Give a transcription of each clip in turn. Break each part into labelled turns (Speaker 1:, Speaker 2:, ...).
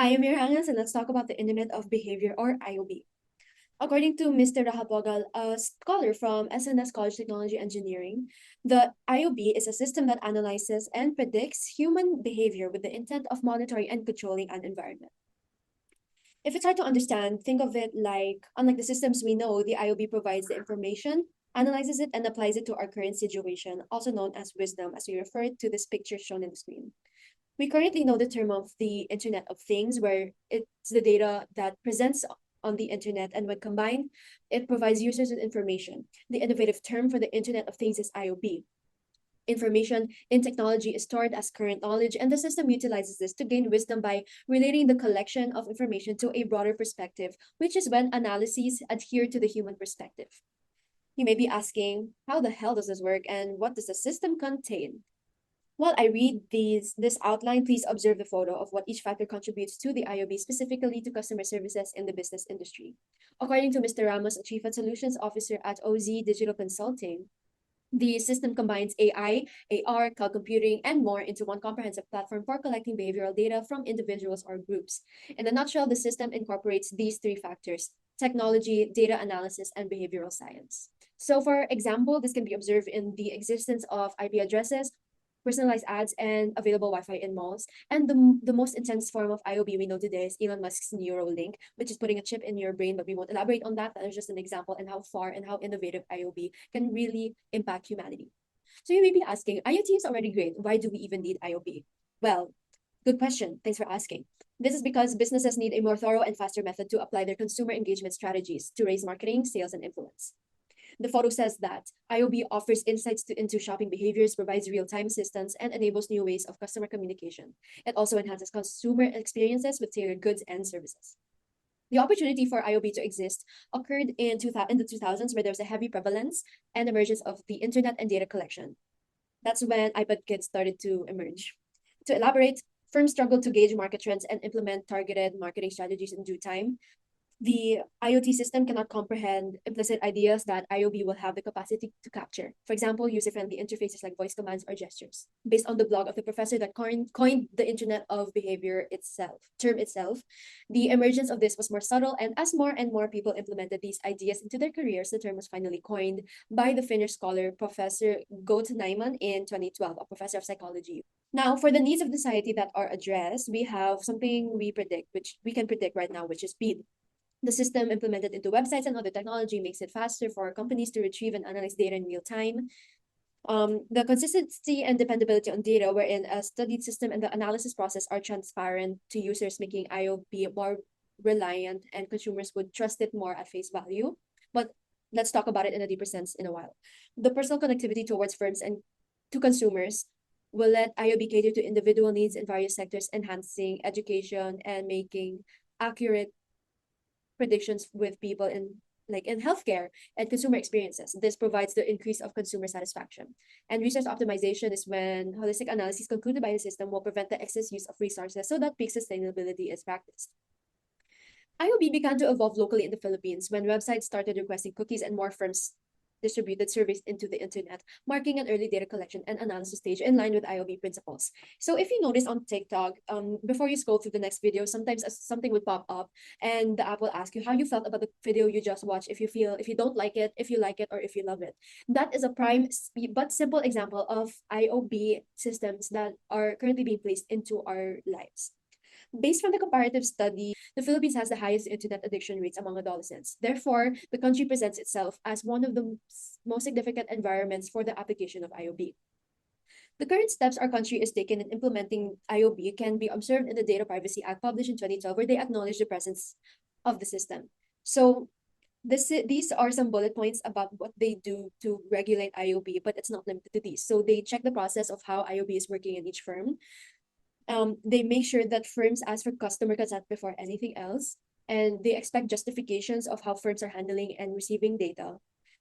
Speaker 1: I am Mirhangas, and let's talk about the Internet of Behavior, or IOB. According to Mr. Rahab Bogal, a scholar from SNS College Technology Engineering, the IOB is a system that analyzes and predicts human behavior with the intent of monitoring and controlling an environment. If it's hard to understand, think of it like, unlike the systems we know, the IOB provides the information, analyzes it, and applies it to our current situation, also known as wisdom, as we refer to this picture shown in the screen. We currently know the term of the Internet of Things, where it's the data that presents on the internet, and when combined, it provides users with information. The innovative term for the Internet of Things is IOB. Information in technology is stored as current knowledge, and the system utilizes this to gain wisdom by relating the collection of information to a broader perspective, which is when analyses adhere to the human perspective. You may be asking, how the hell does this work, and what does the system contain? While I read this outline, please observe the photo of what each factor contributes to the IOB, specifically to customer services in the business industry. According to Mr. Ramos, a Chief Solutions Officer at OZ Digital Consulting, the system combines AI, AR, cloud computing, and more into one comprehensive platform for collecting behavioral data from individuals or groups. In a nutshell, the system incorporates these three factors: technology, data analysis, and behavioral science. So for example, this can be observed in the existence of IP addresses, personalized ads, and available Wi-Fi in malls. And the most intense form of IOB we know today is Elon Musk's Neuralink, which is putting a chip in your brain, but we won't elaborate on that. That is just an example and how far and how innovative IOB can really impact humanity. So you may be asking, IoT is already great. Why do we even need IOB? Well, good question. Thanks for asking. This is because businesses need a more thorough and faster method to apply their consumer engagement strategies to raise marketing, sales, and influence. The photo says that IOB offers insights into shopping behaviors, provides real-time assistance, and enables new ways of customer communication. It also enhances consumer experiences with tailored goods and services. The opportunity for IOB to exist occurred in the 2000s, where there was a heavy prevalence and emergence of the internet and data collection. That's when iPad Kids started to emerge. To elaborate, firms struggled to gauge market trends and implement targeted marketing strategies in due time. The IoT system cannot comprehend implicit ideas that IOB will have the capacity to capture. For example, user-friendly interfaces like voice commands or gestures. Based on the blog of the professor that coined the Internet of Behavior term itself, the emergence of this was more subtle, and as more and more people implemented these ideas into their careers, the term was finally coined by the Finnish scholar Professor Goethe Nyman in 2012, a professor of psychology. Now, for the needs of the society that are addressed, we have something which we can predict right now, which is speed. The system implemented into websites and other technology makes it faster for companies to retrieve and analyze data in real time. The consistency and dependability on data, wherein a studied system and the analysis process are transparent to users, making IOB more reliant, and consumers would trust it more at face value. But let's talk about it in a deeper sense in a while. The personal connectivity towards firms and to consumers will let IOB cater to individual needs in various sectors, enhancing education and making accurate predictions with people in healthcare and consumer experiences. This provides the increase of consumer satisfaction. And resource optimization is when holistic analysis concluded by the system will prevent the excess use of resources so that peak sustainability is practiced. IOB began to evolve locally in the Philippines when websites started requesting cookies and more firms distributed surveys into the internet, marking an early data collection and analysis stage in line with IOB principles. So if you notice on TikTok, before you scroll through the next video, sometimes something would pop up and the app will ask you how you felt about the video you just watched, if you don't like it, if you like it, or if you love it. That is a prime but simple example of IOB systems that are currently being placed into our lives. Based from the comparative study, the Philippines has the highest internet addiction rates among adolescents. Therefore, the country presents itself as one of the most significant environments for the application of IOB. The current steps our country is taking in implementing IOB can be observed in the Data Privacy Act published in 2012, where they acknowledge the presence of the system. So these are some bullet points about what they do to regulate IOB, but it's not limited to these. So they check the process of how IOB is working in each firm. They make sure that firms ask for customer consent before anything else, and they expect justifications of how firms are handling and receiving data.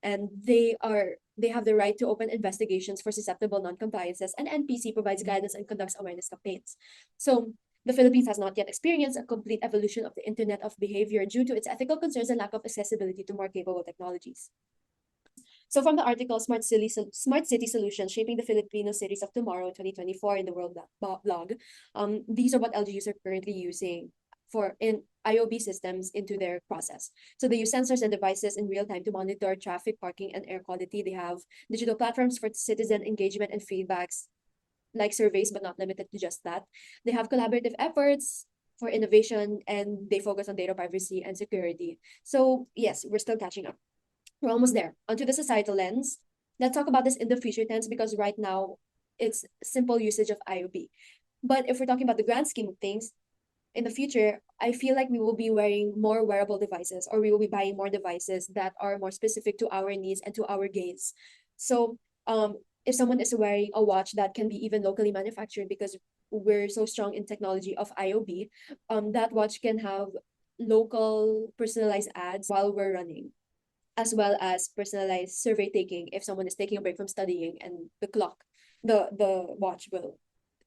Speaker 1: And they have the right to open investigations for susceptible non-compliances, and NPC provides guidance and conducts awareness campaigns. So the Philippines has not yet experienced a complete evolution of the Internet of Behavior due to its ethical concerns and lack of accessibility to more capable technologies. So from the article Smart City Solutions Shaping the Filipino Cities of Tomorrow 2024 in the World blog, these are what LGUs are currently using for in IOB systems into their process. So they use sensors and devices in real time to monitor traffic, parking, and air quality. They have digital platforms for citizen engagement and feedbacks, like surveys, but not limited to just that. They have collaborative efforts for innovation, and they focus on data privacy and security. So yes, we're still catching up. We're almost there. Onto the societal lens. Let's talk about this in the future tense because right now it's simple usage of IOB. But if we're talking about the grand scheme of things, in the future, I feel like we will be wearing more wearable devices, or we will be buying more devices that are more specific to our needs and to our gaze. So, if someone is wearing a watch that can be even locally manufactured because we're so strong in technology of IOB, that watch can have local personalized ads while we're running, as well as personalized survey taking if someone is taking a break from studying, and the watch will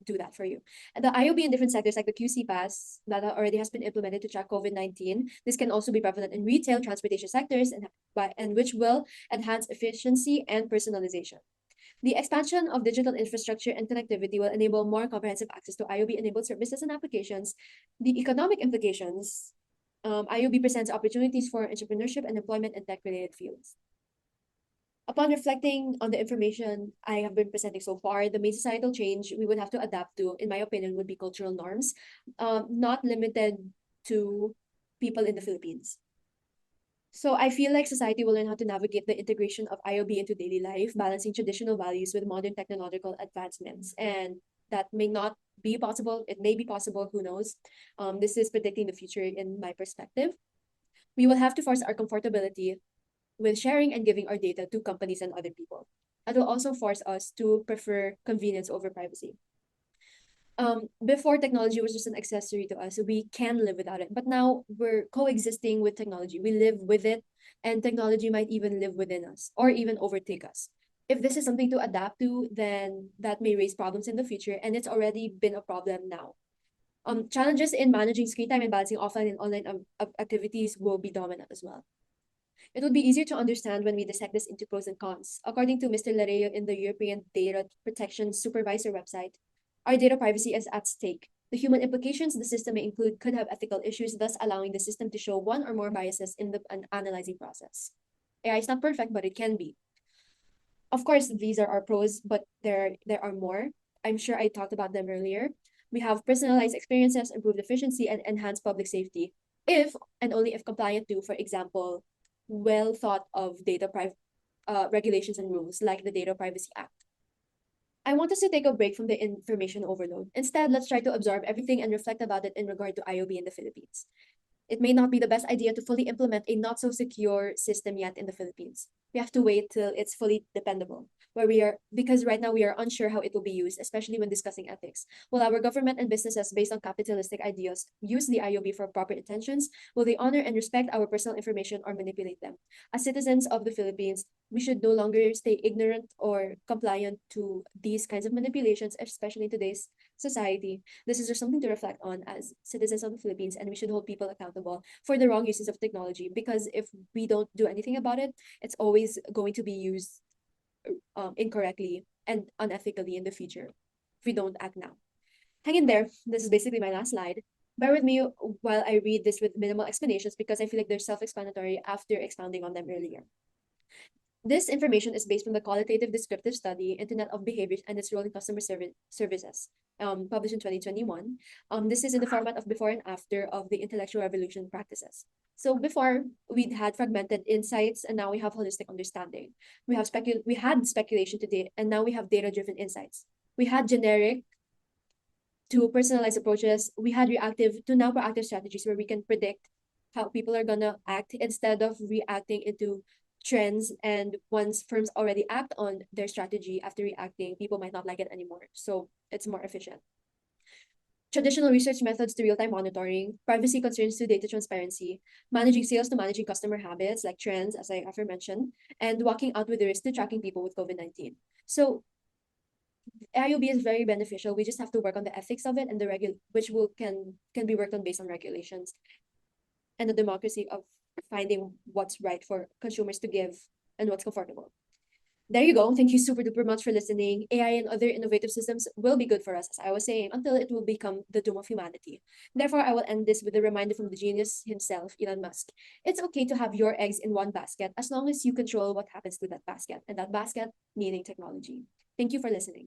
Speaker 1: do that for you. And the IOB in different sectors like the QC Pass that already has been implemented to track COVID-19. This can also be prevalent in retail, transportation sectors, and which will enhance efficiency and personalization. The expansion of digital infrastructure and connectivity will enable more comprehensive access to IOB-enabled services and applications. The economic implications, IOB presents opportunities for entrepreneurship and employment in tech-related fields. Upon reflecting on the information I have been presenting so far, the main societal change we would have to adapt to, in my opinion, would be cultural norms, not limited to people in the Philippines. So I feel like society will learn how to navigate the integration of IOB into daily life, balancing traditional values with modern technological advancements. And that may not be possible. It may be possible, who knows? This is predicting the future in my perspective. We will have to force our comfortability with sharing and giving our data to companies and other people. It will also force us to prefer convenience over privacy. Before, technology was just an accessory to us, so we can live without it. But now we're coexisting with technology. We live with it, and technology might even live within us or even overtake us. If this is something to adapt to, then that may raise problems in the future, and it's already been a problem now. Challenges in managing screen time and balancing offline and online activities will be dominant as well. It would be easier to understand when we dissect this into pros and cons. According to Mr. Lareo in the European Data Protection Supervisor website, our data privacy is at stake. The human implications the system may include could have ethical issues, thus allowing the system to show one or more biases in the analyzing process. AI is not perfect, but it can be. Of course, these are our pros, but there are more. I'm sure I talked about them earlier. We have personalized experiences, improved efficiency, and enhanced public safety, if and only if compliant to, for example, well thought of regulations and rules like the Data Privacy Act. I want us to take a break from the information overload. Instead, let's try to absorb everything and reflect about it in regard to IOB in the Philippines. It may not be the best idea to fully implement a not so secure system yet in the Philippines. We have to wait till it's fully dependable, because right now we are unsure how it will be used, especially when discussing ethics. Will our government and businesses based on capitalistic ideas use the IOB for proper intentions? Will they honor and respect our personal information or manipulate them? As citizens of the Philippines, we should no longer stay ignorant or compliant to these kinds of manipulations, especially in today's society. This is just something to reflect on as citizens of the Philippines, and we should hold people accountable for the wrong uses of technology, because if we don't do anything about it, it's always going to be used incorrectly and unethically in the future if we don't act now. Hang in there. This is basically my last slide. Bear with me while I read this with minimal explanations because I feel like they're self-explanatory after expounding on them earlier. This information is based from the qualitative descriptive study, Internet of Behavior and its Role in Customer Services, published in 2021. This is in the format of before and after of the intellectual revolution practices. So before, we had fragmented insights, and now we have holistic understanding. We had speculation today, and now we have data-driven insights. We had generic to personalized approaches. We had reactive to now proactive strategies where we can predict how people are gonna act instead of reacting into trends. And once firms already act on their strategy after reacting, people might not like it anymore. So it's more efficient. Traditional research methods to real-time monitoring, privacy concerns to data transparency, managing sales to managing customer habits like trends, as I aforementioned, and walking out with the risk to tracking people with COVID-19. So IOB is very beneficial. We just have to work on the ethics of it and can be worked on based on regulations and the democracy of finding what's right for consumers to give and what's comfortable. There you go. Thank you super duper much for listening. AI and other innovative systems will be good for us, as I was saying, until it will become the doom of humanity. Therefore, I will end this with a reminder from the genius himself, Elon Musk. It's okay to have your eggs in one basket as long as you control what happens to that basket, and that basket meaning technology. Thank you for listening.